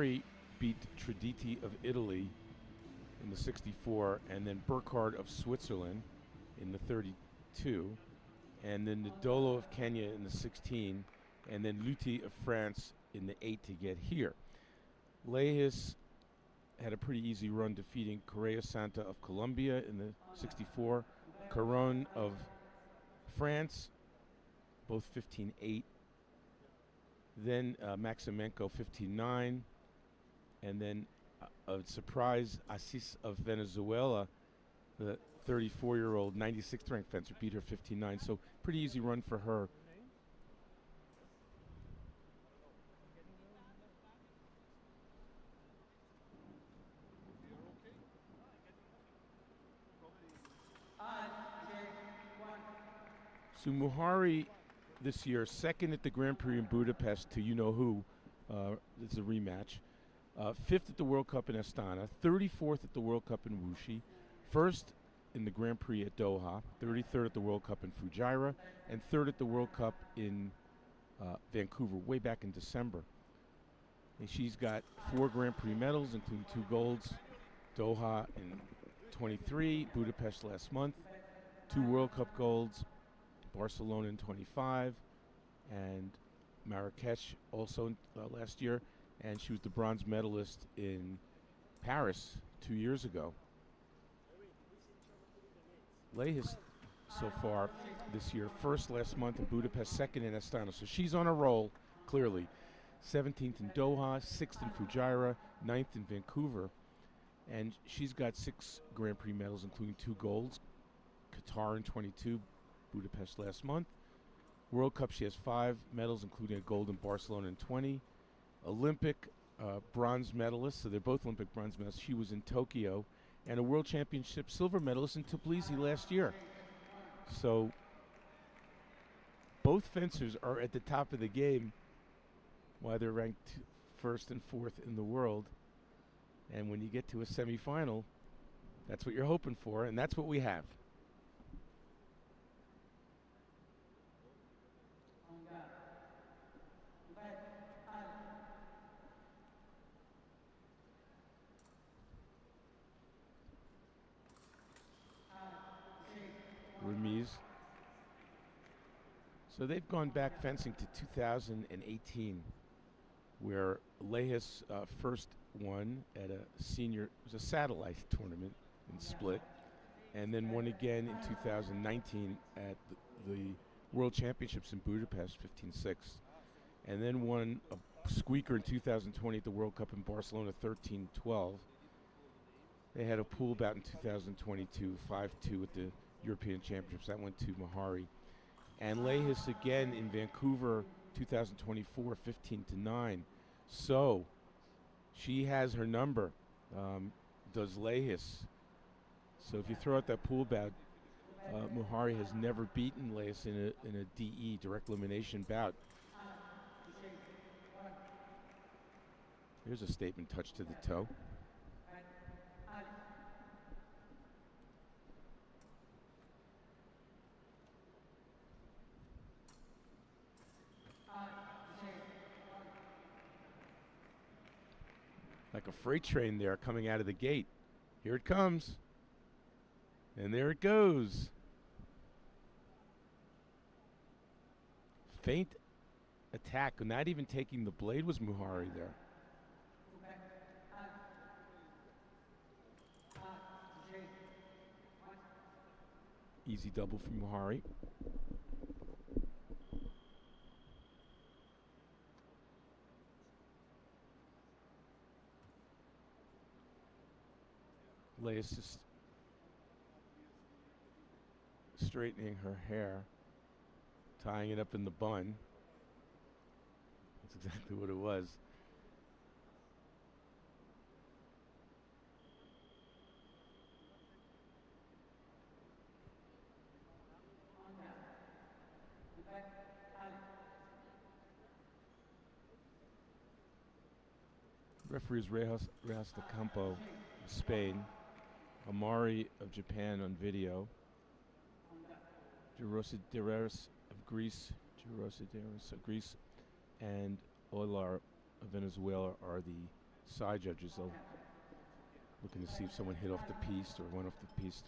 Muhari beat Traditi of Italy in the 64, and then Burkhardt of Switzerland in the 32, and then Ndolo of Kenya in the 16, and then Luthi of France in the 8 to get here. LEHIS had a pretty easy run, defeating Correa Santa of Colombia in the 64, Caron of France, both 15-8. Then Maximenko 15-9, and then a surprise, Assis of Venezuela, the 34-year-old 96th ranked fencer, beat her 15-9. So pretty easy run for her. So Muhari this year, second at the Grand Prix in Budapest to you-know-who. This is a rematch. Fifth at the World Cup in Astana, 34th at the World Cup in Wuxi, first in the Grand Prix at Doha, 33rd at the World Cup in Fujairah, and third at the World Cup in Vancouver, way back in December. And she's got 4 Grand Prix medals, including 2 golds, Doha in 23, Budapest last month, 2 World Cup golds, Barcelona in 25, and Marrakesh also last year, and she was the bronze medalist in Paris 2 years ago. LEHIS so far this year, first last month in Budapest, second in Astana, so she's on a roll, clearly. 17th in Doha, 6th in Fujairah, 9th in Vancouver, and she's got 6 Grand Prix medals, including 2 golds, Qatar in 22, Budapest last month. World Cup, she has 5 medals, including a gold in Barcelona in 20. Olympic bronze medalist, so they're both Olympic bronze medalists. She was in Tokyo, and a World Championship silver medalist in Tbilisi last year. So both fencers are at the top of the game, while they're ranked 1st and 4th in the world. And when you get to a semifinal, that's what you're hoping for, and that's what we have. Remise. So they've gone back fencing to 2018, where LEHIS first won at a senior, it was a satellite tournament in Split, and then won again in 2019 at the World Championships in Budapest, 15-6, and then won a squeaker in 2020 at the World Cup in Barcelona, 13-12. They had a pool bout in 2022, 5-2 at the European Championships. That went to Muhari. And LEHIS again in Vancouver, 2024, 15-9. So she has her number, does LEHIS. So if you throw out that pool bout, Muhari has never beaten LEHIS in a DE, direct elimination bout. Here's a statement touch to the toe. Like a freight train there coming out of the gate. Here it comes. And there it goes. Feint attack, not even taking the blade, was Muhari there. Easy double from Muhari. LEHIS just straightening her hair, tying it up in the bun. That's exactly what it was. Referee is Rejas de Campo of Spain, Amari of Japan on video, Gerosideris of Greece, and Olar of Venezuela are the side judges, though, looking to see if someone hit off the piece or went off the piece.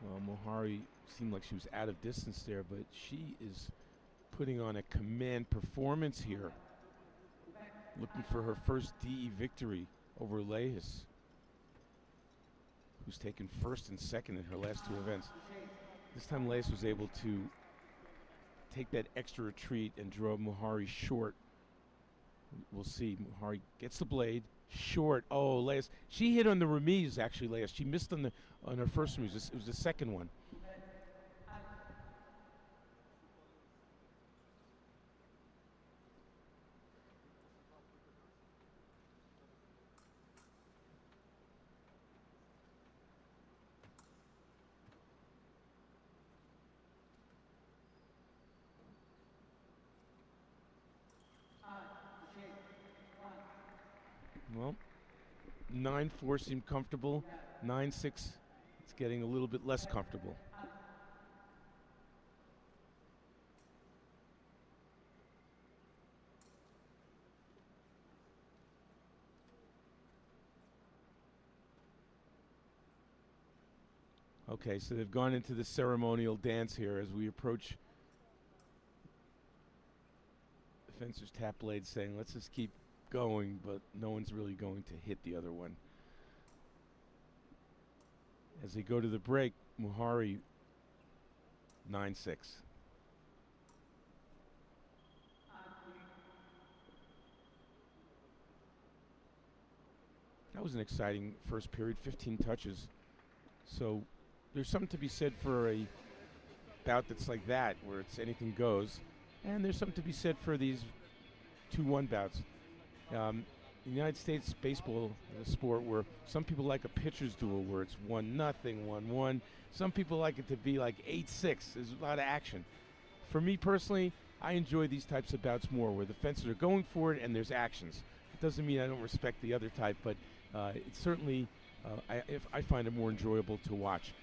Well, Muhari seemed like she was out of distance there, but she is putting on a command performance here, looking for her first DE victory over LEHIS, who's taken first and second in her last two events. This time LEHIS was able to take that extra retreat and draw Muhari short. We'll see. Muhari gets the blade short. Oh, LEHIS. She hit on the remise, actually, LEHIS. She missed on her first remise. It was the second one. Well, 9-4 seemed comfortable. 9-6, it's getting a little bit less comfortable. Okay, so they've gone into the ceremonial dance here as we approach the fencer's tap blade, saying, let's just keep going, but no one's really going to hit the other one. As they go to the break, Muhari 9-6. That was an exciting first period, 15 touches. So there's something to be said for a bout that's like that, where it's anything goes. And there's something to be said for these 2-1 bouts. In the United States, baseball is a sport where some people like a pitcher's duel where it's 1-0, 1-1. Some people like it to be like 8-6. There's a lot of action. For me personally, I enjoy these types of bouts more where the fences are going for it and there's actions. It doesn't mean I don't respect the other type, but it's certainly, I find it more enjoyable to watch.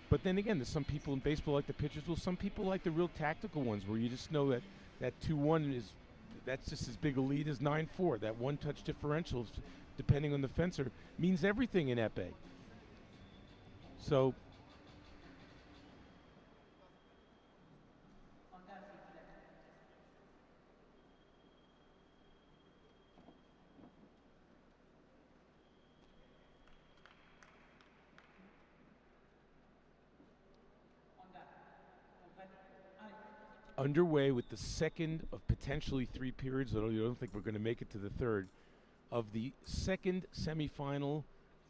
But then again, there's some people in baseball like the pitchers. Well, some people like the real tactical ones where you just know that 2-1 is, that's just as big a lead as 9-4. That one-touch differential, depending on the fencer, means everything in EPEE. So underway with the second of potentially 3 periods, although you don't think we're going to make it to the third, of the second semifinal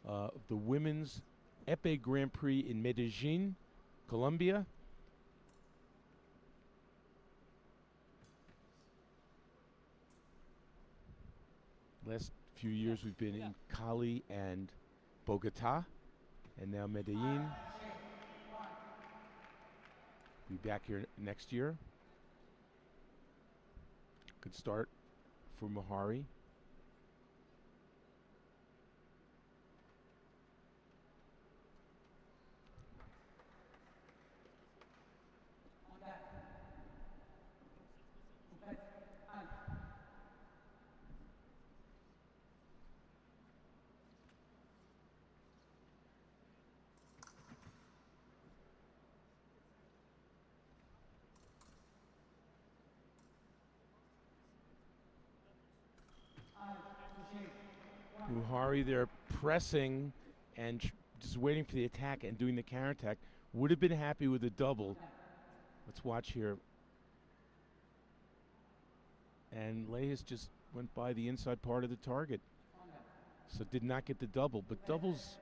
of the women's EPEE Grand Prix in Medellín, Colombia. Last few years we've been in Cali and Bogota, and now Medellín. We'll be back here next year. Good start for Muhari. Muhari there pressing and just waiting for the attack and doing the counterattack. Would have been happy with a double. Let's watch here. And LEHIS just went by the inside part of the target. So did not get the double. But doubles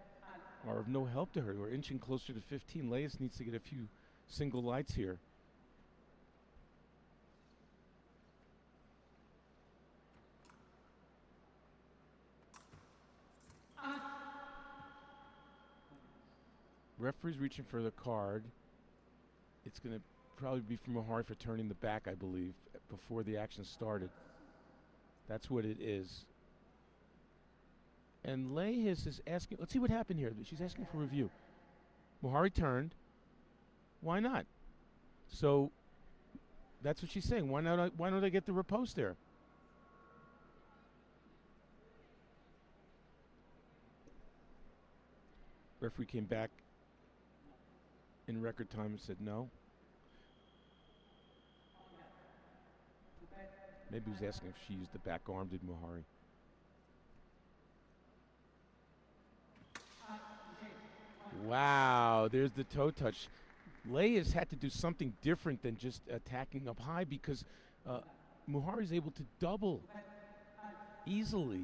are of no help to her. We're inching closer to 15. LEHIS needs to get a few single lights here. Referee's reaching for the card. It's going to probably be from Muhari for turning the back, I believe, before the action started. That's what it is. And LEHIS is asking, let's see what happened here. She's asking for review. Muhari turned. Why not? So that's what she's saying. Why don't I get the riposte there? Referee came back in record time and said no. Maybe he was asking if she used the back arm, did Muhari. Wow, there's the toe touch. LEHIS had to do something different than just attacking up high because Muhari's able to double easily.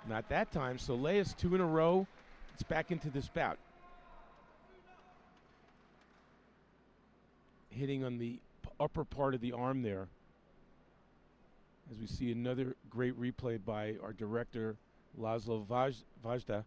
Not that time, so LEHIS 2 in a row. It's back into this bout. Hitting on the upper part of the arm there. As we see another great replay by our director, Laszlo Vajda.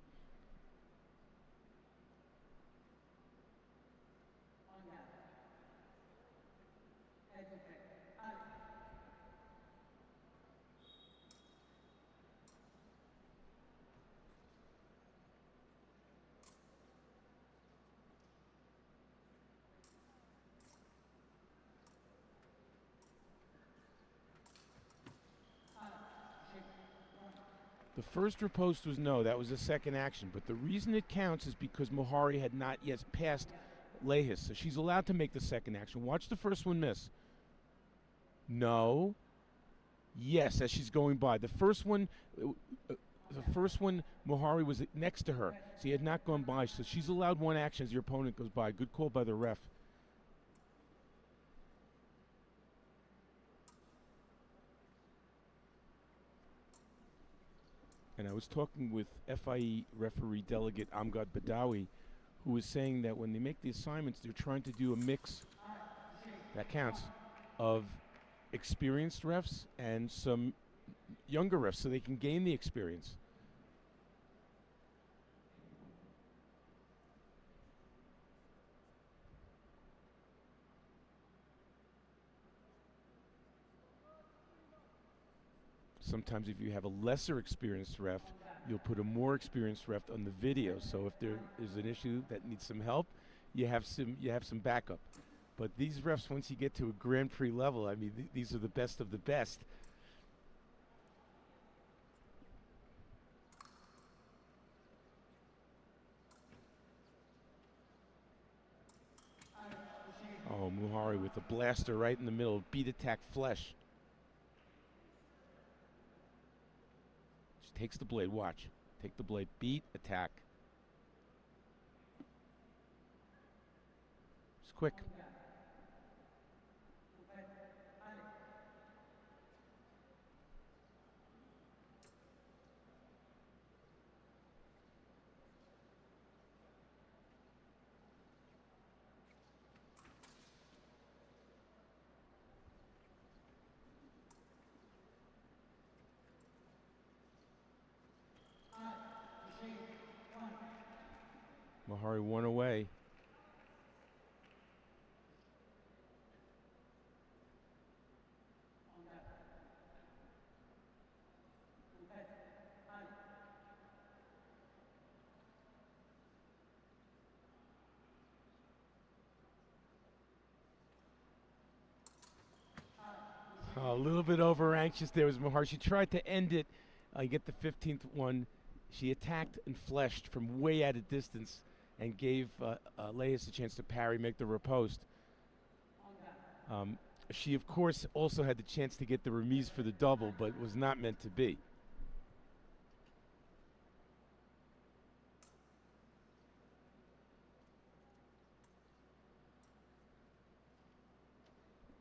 The first riposte was no, that was the second action. But the reason it counts is because Muhari had not yet passed LEHIS. So she's allowed to make the second action. Watch the first one miss. No. Yes, as she's going by. The first one, Muhari was next to her. So he had not gone by. So she's allowed one action as your opponent goes by. Good call by the ref. And I was talking with FIE referee delegate Amgad Badawi, who was saying that when they make the assignments, they're trying to do a mix, that counts, of experienced refs and some younger refs so they can gain the experience. Sometimes if you have a lesser experienced ref, you'll put a more experienced ref on the video. So if there is an issue that needs some help, you have some backup. But these refs, once you get to a Grand Prix level, I mean, these are the best of the best. Oh, Muhari with a blaster right in the middle, beat attack flesh. Takes the blade, watch. Take the blade, beat, attack. It's quick. Muhari one away. A little bit over anxious there was Muhari. She tried to end it, get the 15th one. She attacked and fleshed from way at a distance and gave LEHIS a chance to parry, make the riposte. She, of course, also had the chance to get the remise for the double, but was not meant to be.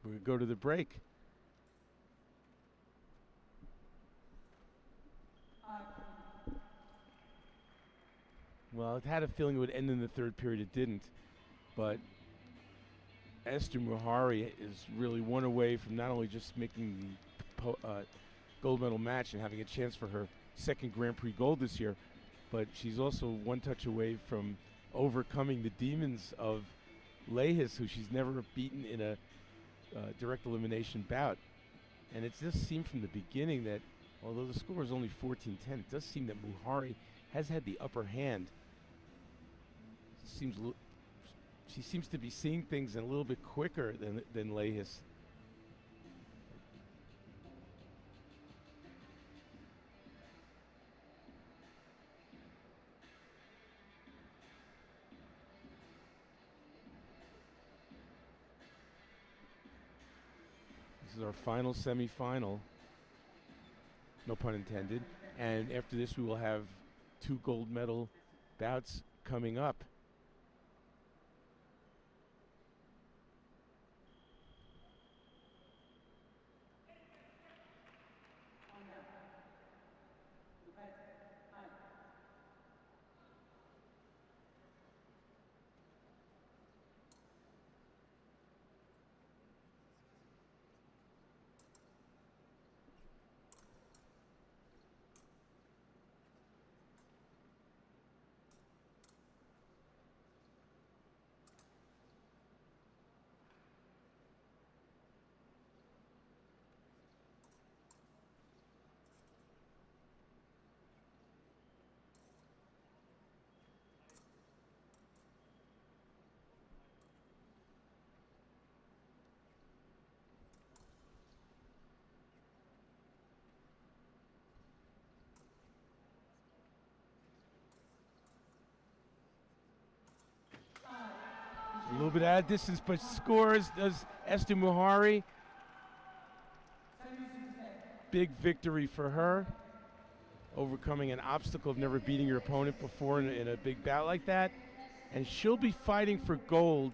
We're going to go to the break. Well, it had a feeling it would end in the third period. It didn't. But Eszter Muhari is really one away from not only just making the gold medal match and having a chance for her second Grand Prix gold this year, but she's also one touch away from overcoming the demons of LEHIS, who she's never beaten in a direct elimination bout. And it just seemed from the beginning that Although the score is only 14-10, it does seem that Muhari has had the upper hand. She seems to be seeing things a little bit quicker than LEHIS. This is our final semifinal, no pun intended. And after this, we will have 2 gold medal bouts coming up. A little bit out of distance, but scores does Eszter Muhari. Big victory for her, overcoming an obstacle of never beating your opponent before in a big bout like that. And she'll be fighting for gold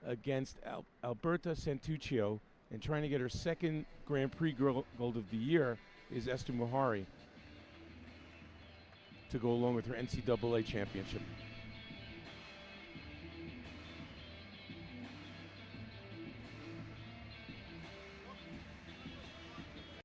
against Alberta Santuccio, and trying to get her second Grand Prix gold of the year is Eszter Muhari to go along with her NCAA championship.